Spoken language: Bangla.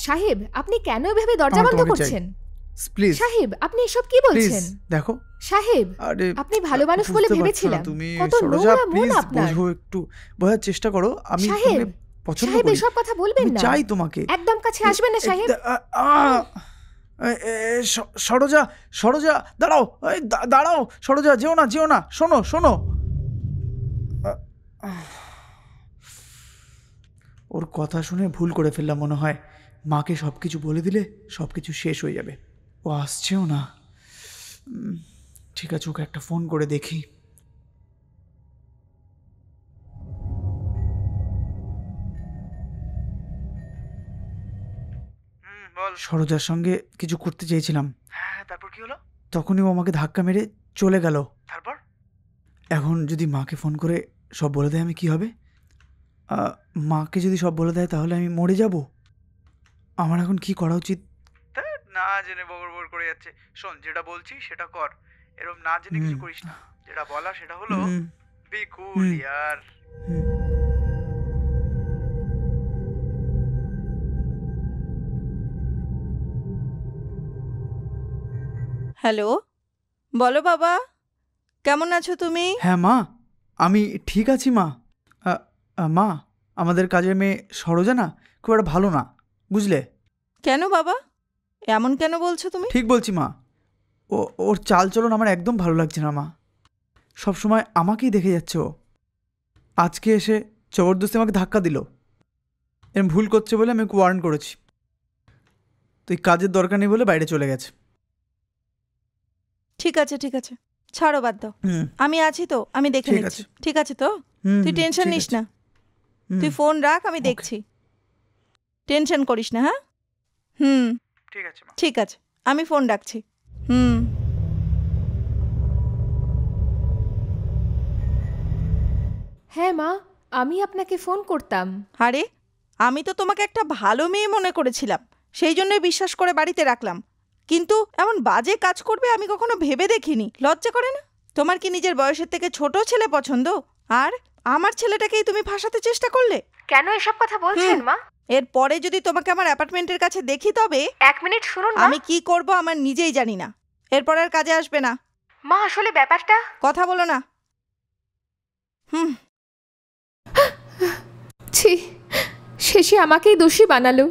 সাহেব, আপনি কেন এভাবে দরজা বন্ধ করছেন? প্লিজ সাহেব, আপনি এসব কি বলছেন? দেখো সাহেব, আপনি ভালো মানুষ বলে ভেবেছিলাম। কত নোংরা মন আপনার। একটু বোঝার চেষ্টা করো। আমি তোমাকে পছন্দ করি। সাহেব, এসব কথা বলবেন না। চাই তোমাকে। একদম কাছে আসবেন না সাহেব। সরোজা, সরোজা দাঁড়াও, দাঁড়াও সরোজা, যেও না, যেও না, শোনো শোনো। ওর কথা শুনে ভুল করে ফেললাম মনে হয়। মাকে সব কিছু বলে দিলে সব কিছু শেষ হয়ে যাবে। ও আসছেও না। ঠিক আছে, ওকে একটা ফোন করে দেখি। সরোজার সঙ্গে কিছু করতে চেয়েছিলাম। হ্যাঁ, তারপর কি হলো? তখনই ও আমাকে ধাক্কা মেরে চলে গেল। তারপর এখন যদি মাকে ফোন করে সব বলে দেয়, আমি কি হবে? মাকে যদি সব বলে দেয় তাহলে আমি মরে যাব। আমার এখন কি করা উচিত? না জেনে বগর করে যাচ্ছে। শোন, যেটা বলছি সেটা কর। এরকম না জেনে কিছু করিস না। যেটা বলা সেটা হলো বি কুল ইয়ার। হ্যালো, বলো বাবা, কেমন আছো তুমি? হ্যাঁ মা, আমি ঠিক আছি মা। মা, আমাদের কাজের মেয়ে সরোজা না খুব একটা ভালো না, বুঝলে? কেন বাবা, এমন কেন বলছো তুমি? ঠিক বলছি মা। ওর চালচলন আমার একদম ভালো লাগছে না মা। সবসময় আমাকেই দেখে যাচ্ছে ও। আজকে এসে জবরদস্তি আমাকে ধাক্কা দিল। এরম ভুল করছে বলে আমি ওয়ার্ন করেছি। তুই কাজের দরকার নেই বলে বাইরে চলে গেছে। ঠিক আছে ঠিক আছে, ছাড়ো, বাদ দাও। আমি আছি তো, আমি দেখে নিচ্ছি। ঠিক আছে তো, তুই টেনশন নিস না। তুই ফোন রাখ, আমি দেখছি। টেনশন করিস না। হ্যাঁ, ঠিক আছে মা। ঠিক আছে, আমি ফোন রাখছি। হ্যাঁ মা, আমি আপনাকে ফোন করতাম। আরে, আমি তো তোমাকে একটা ভালো মেয়ে মনে করেছিলাম, সেই জন্যই বিশ্বাস করে বাড়িতে রাখলাম। কিন্তু এমন বাজে কাজ করবে আমি কখনো ভেবে দেখিনি। লজ্জা করে না? তোমার কি নিজের বয়সের থেকে ছোট ছেলে পছন্দ? আর আমার ছেলেটাকেই তুমি ফাঁসাতে চেষ্টা করলে। কেন এসব কথা বলছেন মা? এরপরে যদি তোমাকে আমার অ্যাপার্টমেন্টের কাছে দেখি, তবে 1 মিনিট শুনুন। আমি কি করব আমার নিজেই জানি না। এরপর আর কাজে আসবে না। মা, আসলে ব্যাপারটা। কথা বলো না। ছি, শেষে আমাকেই দোষী বানালো।